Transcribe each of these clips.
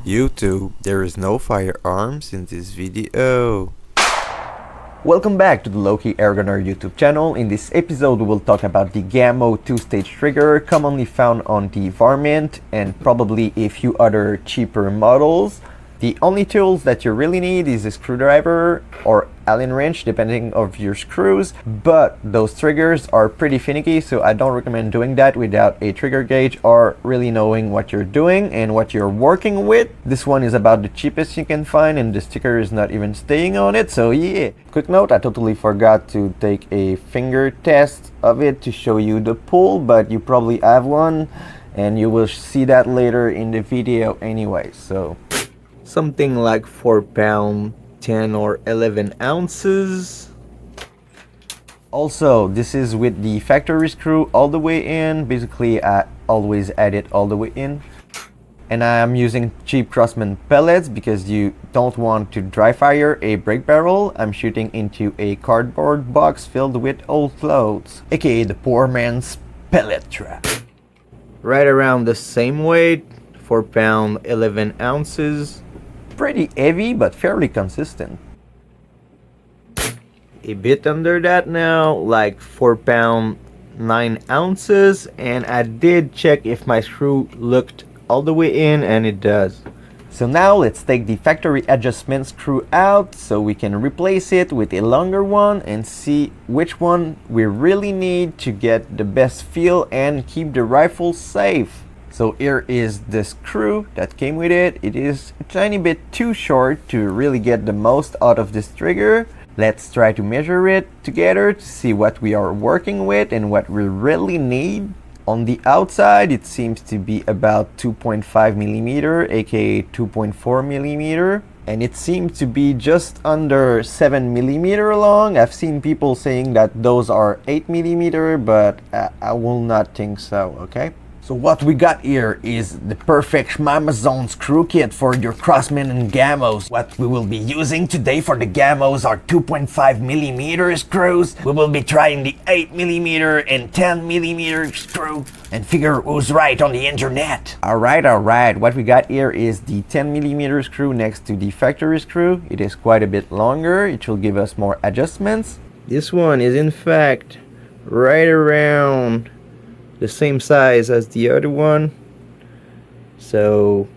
YouTube, there is no firearms in this video. Welcome back to the Low-Key Airgunner YouTube channel. In this episode we will talk about the Gamo Two-Stage trigger, commonly found on the Varmint and probably a few other cheaper models. The only tools that you really need is a screwdriver or Allen wrench depending on your screws, but those triggers are pretty finicky, so I don't recommend doing that without a trigger gauge or really knowing what you're doing and what you're working with. This one is about the cheapest you can find and the sticker is not even staying on it, so yeah. Quick note, I totally forgot to take a finger test of it to show you the pull, but you probably have one and you will see that later in the video anyway. So something like 4 pound 10 or 11 ounces. Also, this is with the factory screw all the way in. Basically I always add it all the way in, and I am using cheap Craftsman pellets because you don't want to dry fire a brake barrel. I'm shooting into a cardboard box filled with old clothes, aka the poor man's pellet trap. Right around the same weight, 4 pound 11 ounces. Pretty heavy but fairly consistent. A bit under that now, like 4 pound 9 ounces, and I did check if my screw looked all the way in, and it does. So now let's take the factory adjustment screw out so we can replace it with a longer one and see which one we really need to get the best feel and keep the rifle safe. So here is the screw that came with it. It is a tiny bit too short to really get the most out of this trigger. Let's try to measure it together to see what we are working with and what we really need. On the outside, it seems to be about 2.5 millimeter, aka 2.4 millimeter. And it seems to be just under 7 millimeter long. I've seen people saying that those are 8 millimeter, but I will not think so, okay? So what we got here is the perfect Amazon screw kit for your Craftsman and Gamos. What we will be using today for the Gamos are 2.5 millimeter screws. We will be trying the 8 millimeter and 10 millimeter screw and figure who's right on the internet. Alright. What we got here is the 10 millimeter screw next to the factory screw. It is quite a bit longer. It will give us more adjustments. This one is in fact right around the same size as the other one, so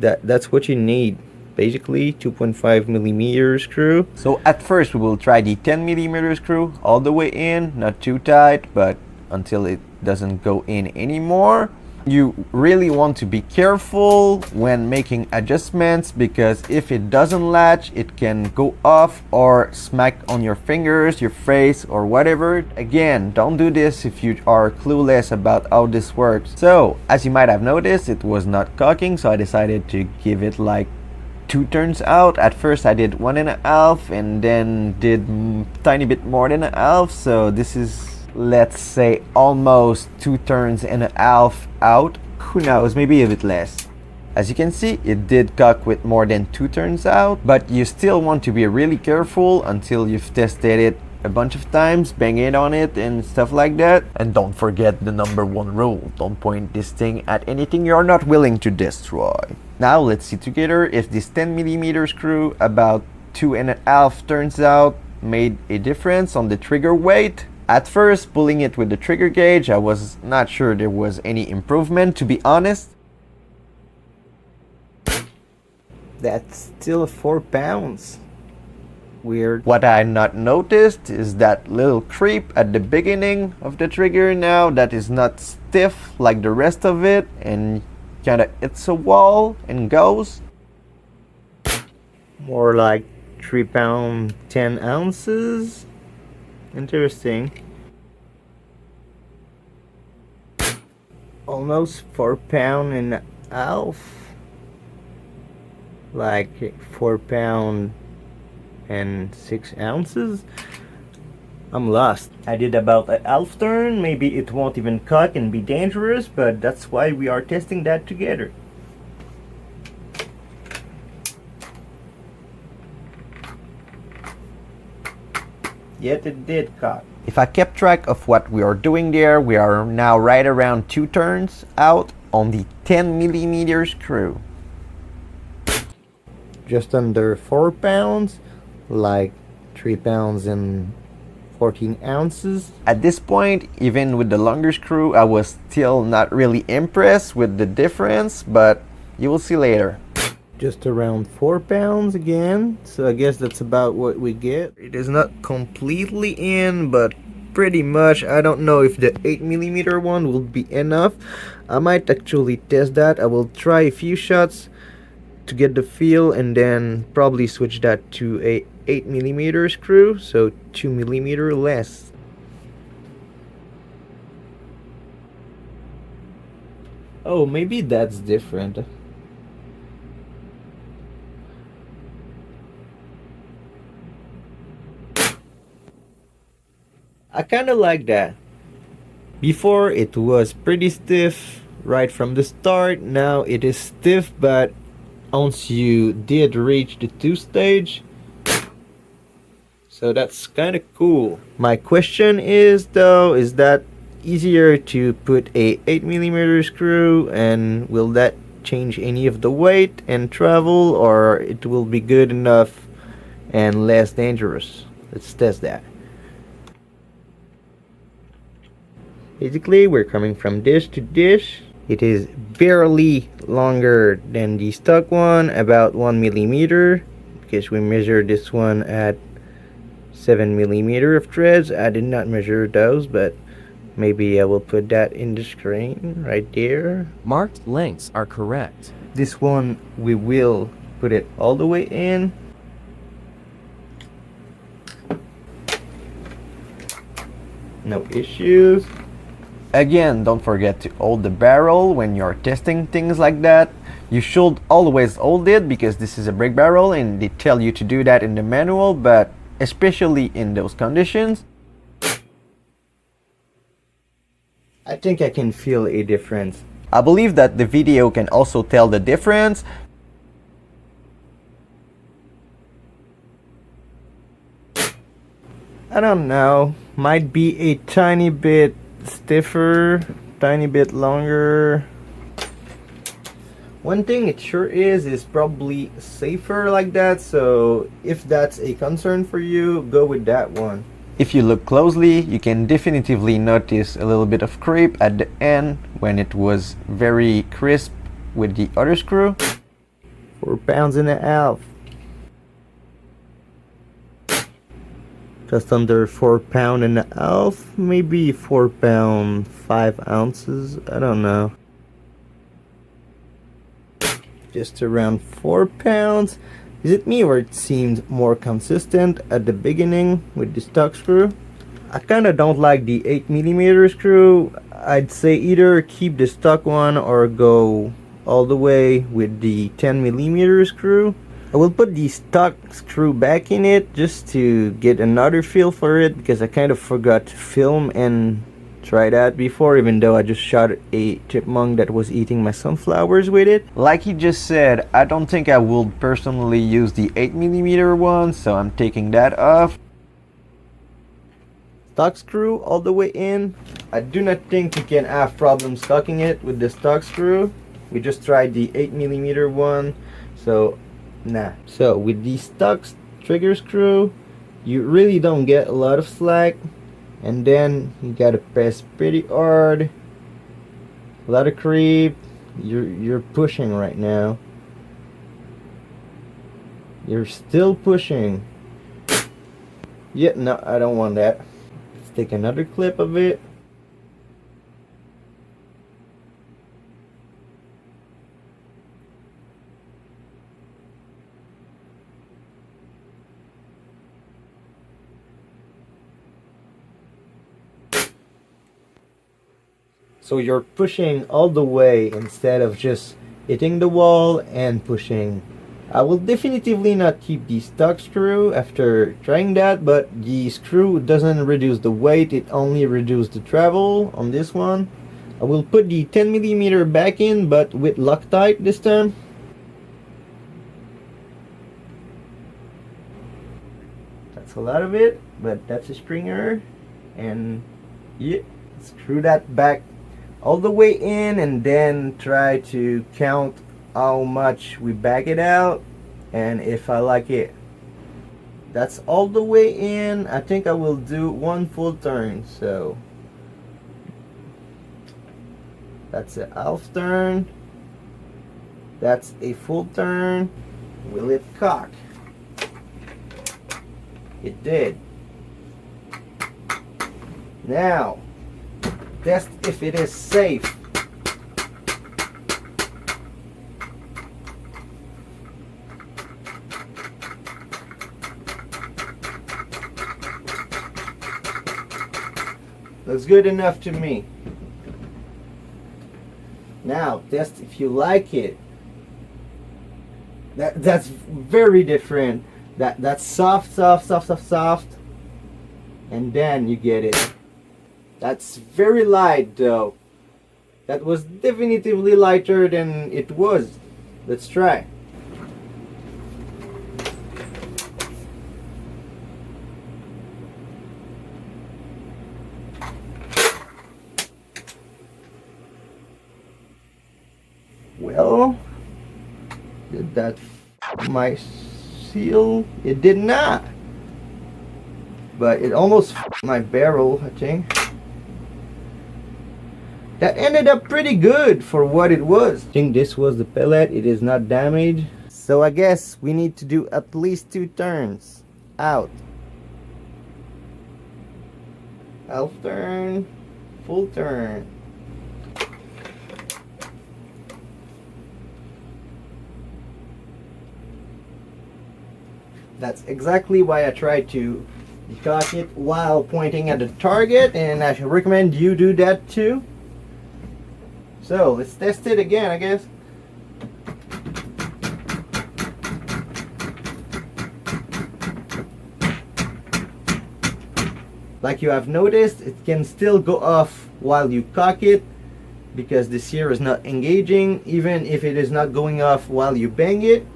that's what you need, basically 2.5 millimeter screw. So at first we will try the 10 millimeter screw all the way in, not too tight, but until it doesn't go in anymore. You really want to be careful when making adjustments, because if it doesn't latch, it can go off or smack on your fingers, your face, or whatever. Again, don't do this if you are clueless about how this works. So, as you might have noticed, it was not cocking, so I decided to give it like 2 turns out. At first I did 1.5 and then did tiny bit more than a half, so this is, let's say, almost 2 turns and a half out. Who knows, maybe a bit less. As you can see, it did cock with more than 2 turns out, but you still want to be really careful until you've tested it a bunch of times, bang it on it and stuff like that. And don't forget the #1 rule: don't point this thing at anything you're not willing to destroy. Now let's see together if this 10 millimeter screw about 2.5 turns out made a difference on the trigger weight. At first, pulling it with the trigger gauge, I was not sure there was any improvement, to be honest. That's still 4 pounds. Weird. What I not noticed is that little creep at the beginning of the trigger now that is not stiff like the rest of it and kinda hits a wall and goes. More like 3 pound 10 ounces. Interesting. Almost 4 pound and a half. Like 4 pound and 6 ounces. I'm lost. I did about a half turn. Maybe it won't even cock and be dangerous, but that's why we are testing that together. Yet it did cock. If I kept track of what we are doing there, we are now right around 2 turns out on the 10 millimeter screw. just under 4 pounds, like 3 pounds and 14 ounces. At this point, even with the longer screw, I was still not really impressed with the difference, but you will see later. Just around 4 pounds again, so I guess that's about what we get. It is not completely in, but pretty much. I don't know if the 8mm one will be enough. I might actually test that. I will try a few shots to get the feel and then probably switch that to a 8mm screw, so 2mm less. Oh, maybe that's different. I kinda like that. Before it was pretty stiff right from the start. Now it is stiff, but once you did reach the 2-stage, so that's kinda cool. My question is though, is that easier to put a 8mm screw, and will that change any of the weight and travel, or it will be good enough and less dangerous? Let's test that. Basically, we're coming from dish to dish. It is barely longer than the stock one, about 1mm, because we measured this one at 7mm of threads. I did not measure those, but maybe I will put that in the screen right there. Marked lengths are correct. This one, we will put it all the way in. No issues. Again, don't forget to hold the barrel when you're testing things like that. You should always hold it because this is a brake barrel and they tell you to do that in the manual, but especially in those conditions, I think I can feel a difference. I believe that the video can also tell the difference. I don't know, might be a tiny bit stiffer, tiny bit longer. One thing it sure is probably safer like that, so if that's a concern for you, go with that one. If you look closely, you can definitively notice a little bit of creep at the end when it was very crisp with the other screw. 4 pounds and a half. Just under 4 pound and a half, maybe 4 pound 5 ounces, I don't know. Just around 4 pounds. Is it me or it seemed more consistent at the beginning with the stock screw? I kinda don't like the 8mm screw. I'd say either keep the stock one or go all the way with the 10mm screw. I will put the stock screw back in it just to get another feel for it, because I kind of forgot to film and try that before, even though I just shot a chipmunk that was eating my sunflowers with it. Like he just said, I don't think I will personally use the 8mm one, so I'm taking that off. Stock screw all the way in. I do not think you can have problems stocking it with the stock screw. We just tried the 8mm one, so nah. So with the stock trigger screw, you really don't get a lot of slack, and then you gotta press pretty hard. A lot of creep. You're pushing right now. You're still pushing. Yeah, no, I don't want that. Let's take another clip of it. So you're pushing all the way instead of just hitting the wall and pushing. I will definitively not keep the stock screw after trying that, but the screw doesn't reduce the weight, it only reduces the travel on this one. I will put the 10mm back in, but with Loctite this time. That's a lot of it, but that's a stringer. And yeah, screw that back all the way in, and then try to count how much we back it out, And if I like it, that's all the way in, I think I will do one full turn. So that's a half turn, that's a full turn. Will it cock? It did. Now test if it is safe. Looks good enough to me. Now test if you like it. That's very different. That's soft, and then you get it. That's very light though. That was definitively lighter than it was. Let's try. Well, did that my seal? It did not. But it almost my barrel, I think. That ended up pretty good for what it was. I think this was the pellet. It is not damaged. So I guess we need to do at least 2 turns. Out. Half turn. Full turn. That's exactly why I try to cock it while pointing at the target, and I should recommend you do that too. So let's test it again, I guess. Like you have noticed, it can still go off while you cock it because the sear is not engaging, even if it is not going off while you bang it.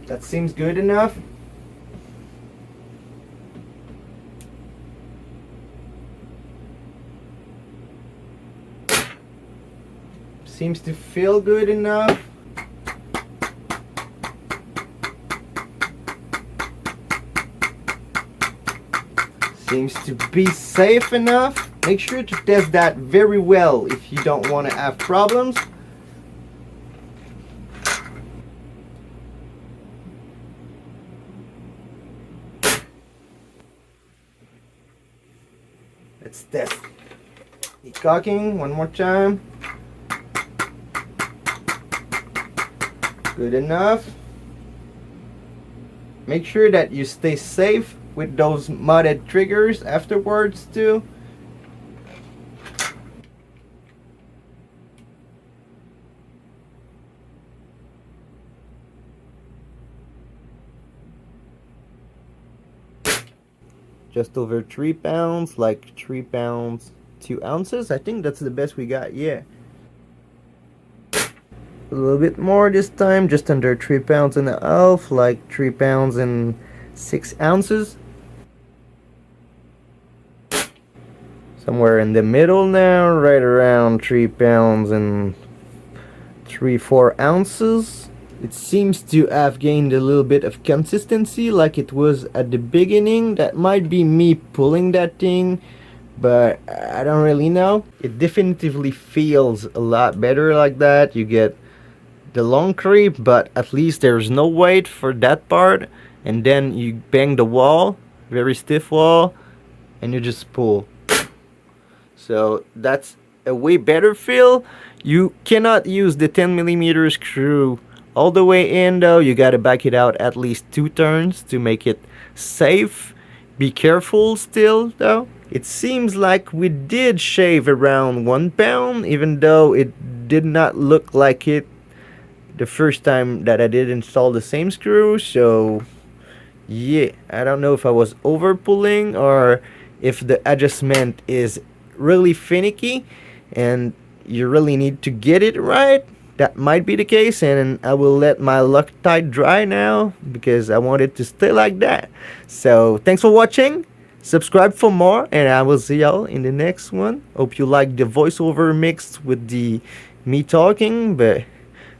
That seems good enough. Seems to feel good enough. Seems to be safe enough. Make sure to test that very well if you don't want to have problems. Let's test the cocking one more time. Good enough. Make sure that you stay safe with those modded triggers afterwards too. Just over 3 pounds, like 3 pounds 2 ounces. I think that's the best we got. Yeah, a little bit more this time, just under 3 pounds and a half, like 3 pounds and 6 ounces. Somewhere in the middle now, right around 3 pounds and 3-4 ounces. It seems to have gained a little bit of consistency like it was at the beginning. That might be me pulling that thing, but I don't really know. It definitively feels a lot better like that. You get the long creep, but at least there's no weight for that part. And then you bang the wall, very stiff wall, and you just pull. So that's a way better feel. You cannot use the 10mm screw all the way in though. You gotta back it out at least 2 turns to make it safe. Be careful still though. It seems like we did shave around 1 pound, even though it did not look like it the first time that I did install the same screw. So yeah, I don't know if I was over pulling or if the adjustment is really finicky and you really need to get it right. That might be the case, and I will let my Loctite dry now because I want it to stay like that. So thanks for watching. Subscribe for more, and I will see y'all in the next one. Hope you like the voiceover mixed with the me talking, but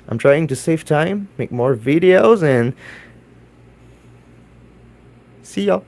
I'm trying to save time, make more videos, and see y'all.